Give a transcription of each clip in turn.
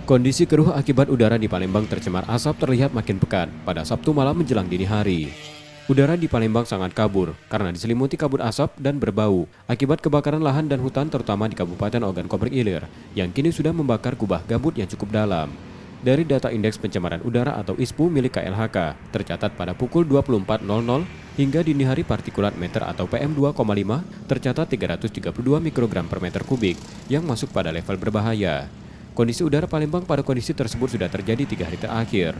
Kondisi keruh akibat udara di Palembang tercemar asap terlihat makin pekat pada Sabtu malam menjelang dini hari. Udara di Palembang sangat kabur karena diselimuti kabut asap dan berbau akibat kebakaran lahan dan hutan terutama di Kabupaten Ogan Komering Ilir yang kini sudah membakar kubah gambut yang cukup dalam. Dari data Indeks Pencemaran Udara atau ISPU milik KLHK, tercatat pada pukul 24.00 hingga dini hari partikulat meter atau PM2,5 tercatat 332 mikrogram per meter kubik yang masuk pada level berbahaya. Kondisi udara Palembang pada kondisi tersebut sudah terjadi 3 hari terakhir.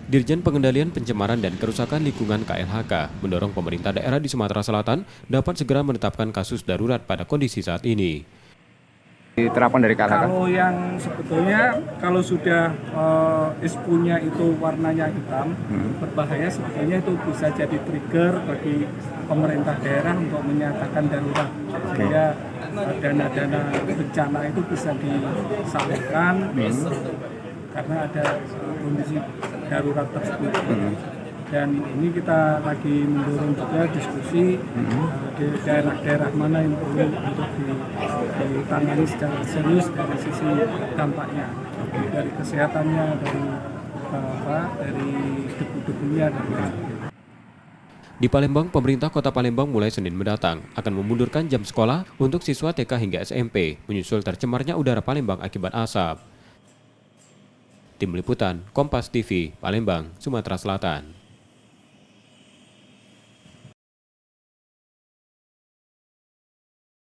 Dirjen Pengendalian Pencemaran dan Kerusakan Lingkungan KLHK mendorong pemerintah daerah di Sumatera Selatan dapat segera menetapkan kasus darurat pada kondisi saat ini. Diterapkan dari KLHK? Kalau yang sebetulnya kalau sudah ISPU-nya itu warnanya hitam, berbahaya, sebetulnya itu bisa jadi trigger bagi pemerintah daerah untuk menyatakan darurat. Sehingga dana-dana bencana itu bisa disalurkan karena ada kondisi darurat tersebut. Dan ini kita lagi mendorong juga diskusi di daerah-daerah mana yang perlu untuk ditangani secara serius dari sisi dampaknya, dari kesehatannya, dari debu-debunya dan lain-lain. Di Palembang, pemerintah Kota Palembang mulai Senin mendatang akan memundurkan jam sekolah untuk siswa TK hingga SMP, menyusul tercemarnya udara Palembang akibat asap. Tim Liputan, Kompas TV, Palembang, Sumatera Selatan.